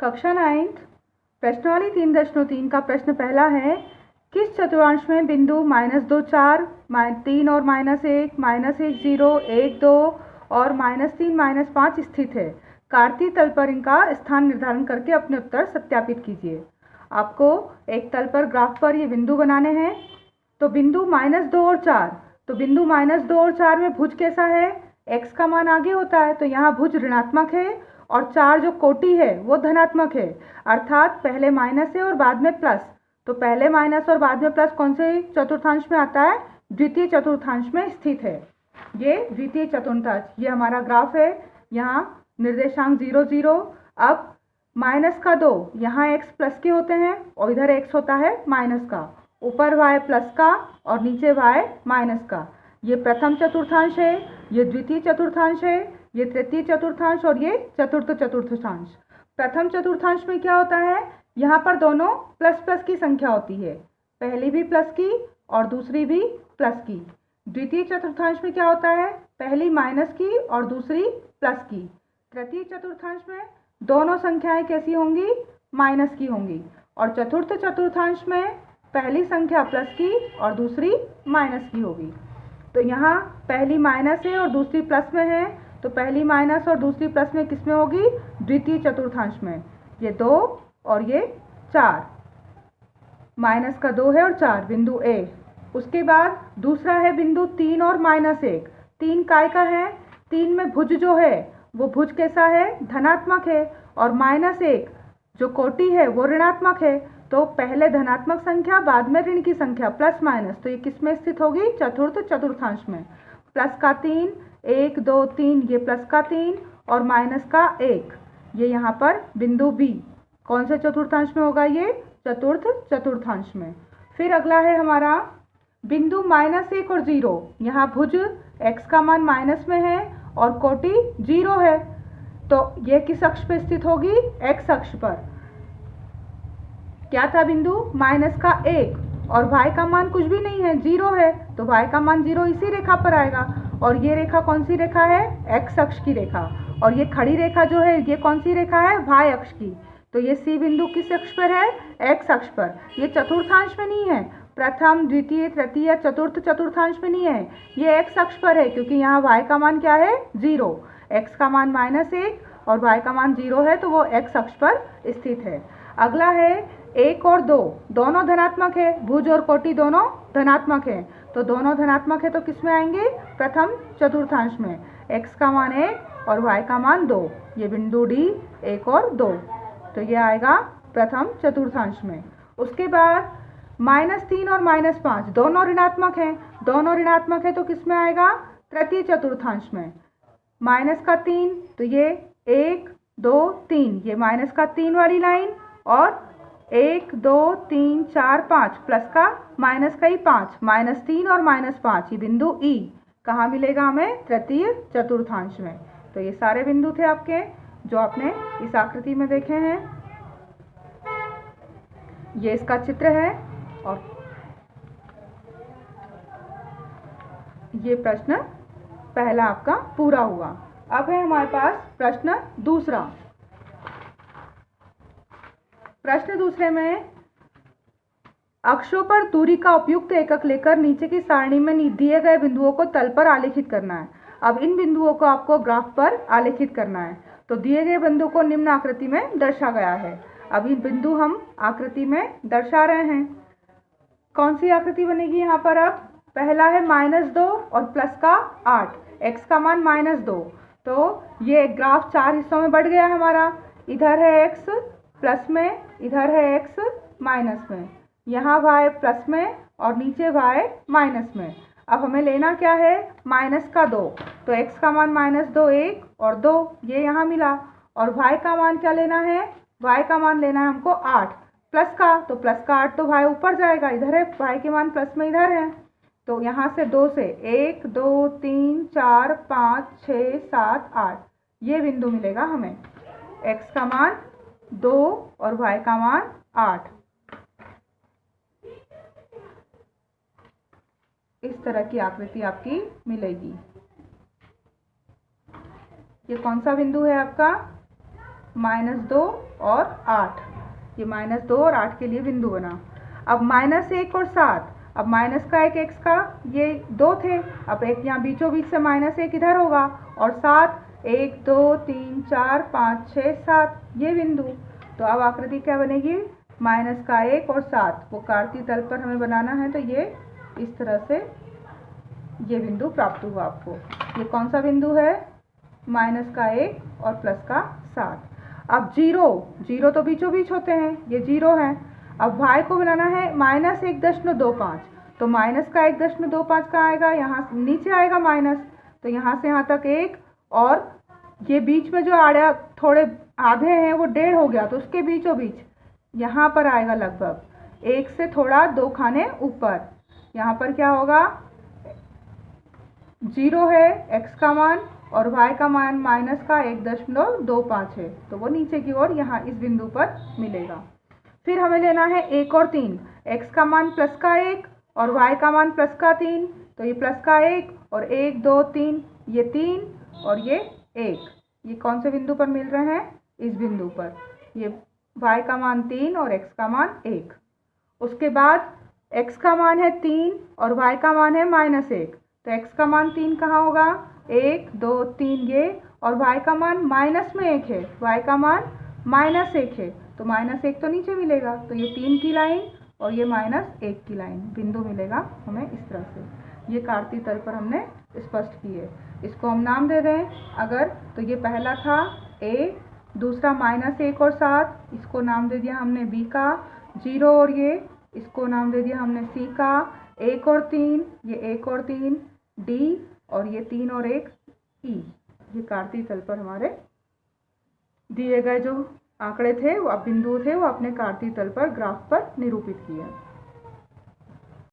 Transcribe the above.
कक्षा 9 प्रश्नावली 3.3 का प्रश्न पहला है, किस चतुर्थांश में बिंदु -2 4, -3 और -1, -1 0, 1 2 और -3 -5 स्थित है। कार्तीय तल पर इनका स्थान निर्धारण करके अपने उत्तर सत्यापित कीजिए। आपको एक तल पर ग्राफ पर ये बिंदु बनाने हैं। तो बिंदु -2 और 4, तो बिंदु -2 और 4 में भुज कैसा है? x का मान आगे होता है, तो यहाँ भुज ऋणात्मक है और 4 जो कोटि है वो धनात्मक है, अर्थात पहले माइनस है और बाद में प्लस। तो पहले माइनस और बाद में प्लस कौन से चतुर्थांश में आता है? द्वितीय चतुर्थांश में स्थित है। ये द्वितीय चतुर्थांश, ये हमारा ग्राफ है। यहाँ निर्देशांक 0 0। अब -2, यहाँ x प्लस के होते हैं और इधर x होता है माइनस का, ऊपर y प्लस का और नीचे y माइनस का। ये प्रथम चतुर्थांश है, ये द्वितीय चतुर्थांश है, ये तृतीय चतुर्थांश और ये चतुर्थ चतुर्थांश। प्रथम चतुर्थांश में क्या होता है? यहाँ पर दोनों प्लस प्लस की संख्या होती है, पहली भी प्लस की और दूसरी भी प्लस की। द्वितीय चतुर्थांश में क्या होता है? पहली माइनस की और दूसरी प्लस की। तृतीय चतुर्थांश में दोनों संख्याएं कैसी होंगी? माइनस की होंगी। और चतुर्थ चतुर्थांश में पहली संख्या प्लस की और दूसरी माइनस की होगी। तो यहाँ पहली माइनस है और दूसरी प्लस में है, तो पहली माइनस और दूसरी प्लस में किस में होगी? द्वितीय चतुर्थांश में। ये 2 और ये 4, माइनस का 2 है और 4, बिंदु ए। उसके बाद दूसरा है बिंदु 3 और -1। 3 काय का है? 3 में भुज जो है वो भुज कैसा है? धनात्मक है, और -1 जो कोटि है वो ऋणात्मक है। तो पहले धनात्मक संख्या बाद में ऋण की संख्या प्लस माइनस, तो ये किस में स्थित होगी? चतुर्थ चतुर्थांश में। प्लस का 3, 1 2 3, ये प्लस का 3 और माइनस का 1, ये यहाँ पर बिंदु बी। कौन से चतुर्थांश में होगा ये? चतुर्थ चतुर्थांश में। फिर अगला है हमारा बिंदु -1 और 0। यहाँ भुज x का मान माइनस में है और कोटि 0 है, तो ये किस अक्ष पे स्थित होगी? x अक्ष पर। क्या था बिंदु? -1 और y का मान कुछ भी नहीं है, 0 है, तो y का मान 0 इसी रेखा पर आएगा। और ये रेखा कौन सी रेखा है? x अक्ष की रेखा। और ये खड़ी रेखा जो है ये कौन सी रेखा है? y अक्ष की। तो ये C बिंदु किस अक्ष पर है? x अक्ष पर। ये चतुर्थांश में नहीं है, प्रथम द्वितीय तृतीय चतुर्थ चतुर्थांश में नहीं है, ये x अक्ष पर है, क्योंकि यहाँ y का मान क्या है? 0। x का मान -1 और y का मान 0 है, तो वो x अक्ष पर स्थित है। अगला है 1 और 2, दोनों धनात्मक है, भुज और कोटि दोनों धनात्मक है, तो दोनों धनात्मक है तो किस में आएंगे? प्रथम चतुर्थांश में। x का मान 1 और y का मान 2, ये बिंदु डी 1 और 2, तो ये आएगा प्रथम चतुर्थांश में। उसके बाद -3 और -5 दोनों ऋणात्मक हैं, दोनों ऋणात्मक है तो किस में आएगा? तृतीय चतुर्थांश में। -3, तो ये 1 2 3, ये -3 वाली लाइन, और 1 2 3 4 5 प्लस का माइनस का ही 5, -3 और -5, ये बिंदु ई कहाँ मिलेगा हमें? तृतीय चतुर्थांश में। तो ये सारे बिंदु थे आपके जो आपने इस आकृति में देखे हैं। ये इसका चित्र है और ये प्रश्न पहला आपका पूरा हुआ। अब है हमारे पास प्रश्न दूसरा। प्रश्न दूसरे में अक्षों पर दूरी का उपयुक्त एकक लेकर नीचे की सारणी में दिए गए बिंदुओं को तल पर आलेखित करना है। अब इन बिंदुओं को आपको ग्राफ पर आलेखित करना है। तो दिए गए बिंदु को निम्न आकृति में दर्शा गया है। अब ये बिंदु हम आकृति में दर्शा रहे हैं। कौन सी आकृति बनेगी यहाँ पर? अब पहला है -2 और प्लस का 8, x का मान -2, तो ये ग्राफ 4 हिस्सों में बढ़ गया हमारा। इधर है x प्लस में, इधर है x माइनस में, यहाँ y प्लस में और नीचे y माइनस में। अब हमें लेना क्या है? -2, तो x का मान -2 1 और 2, ये यहाँ मिला। और y का मान क्या लेना है? y का मान लेना है हमको 8 प्लस का, तो प्लस का 8 तो y ऊपर जाएगा, इधर है y के मान प्लस में इधर है, तो यहाँ से 2 से 1 2 3 4 5 6 7 8, ये बिंदु मिलेगा हमें। x का मान 2 और y का मान 8। इस तरह की आकृति आपकी मिलेगी। ये कौन सा बिंदु है आपका? -2 और 8, ये -2 और 8 के लिए बिंदु बना। अब -1 और 7, अब माइनस का एक x का, ये 2 थे, अब एक यहाँ बीचों बीच से -1 इधर होगा और 7, 1 2 3 4 5 6 7 ये बिंदु। तो अब आकृति क्या बनेगी, -1 और 7, वो कार्तीय तल पर हमें बनाना है। तो ये इस तरह से ये बिंदु प्राप्त हुआ आपको। ये कौन सा बिंदु है, -1 और +7। अब 0 तो बीचों बीच होते हैं, ये 0 है। अब y को बनाना है -1.25, तो -1.25 कहाँ आएगा, यहाँ नीचे आएगा माइनस, तो यहाँ से यहाँ तक 1, और ये बीच में जो आड़ा थोड़े आधे हैं वो 1.5 हो गया, तो उसके बीचों बीच यहाँ पर आएगा लगभग 1 से थोड़ा 2 खाने ऊपर। यहाँ पर क्या होगा, 0 है x का मान और y का मान -1.25 है, तो वो नीचे की ओर यहाँ इस बिंदु पर मिलेगा। फिर हमें लेना है 1 और 3, x का मान +1 और y का मान +3, तो ये +1 और 1 2 3, ये 3 और ये 1, ये कौन से बिंदु पर मिल रहे हैं, इस बिंदु पर। ये y का मान 3 और x का मान 1। उसके बाद x का मान है 3 और y का मान है -1, तो x का मान 3 कहाँ होगा, 1 2 3 ये, और y का मान माइनस में 1 है, y का मान -1 है, तो -1 तो नीचे मिलेगा, तो ये 3 की लाइन और ये -1 की लाइन बिंदु मिलेगा हमें इस तरह से। ये कार्तीय तल पर हमने स्पष्ट की है। इसको हम नाम दे दें अगर, तो ये पहला था a, दूसरा -1 और 7, इसको नाम दे दिया हमने b का, 0 और ये, इसको नाम दे दिया हमने c का, 1 और 3, ये 1 और 3 d, और ये 3 और 1 e। ये कार्तीय तल पर हमारे दिए गए जो आंकड़े थे, वो बिंदु थे, वो अपने कार्तीय तल पर ग्राफ पर निरूपित किए।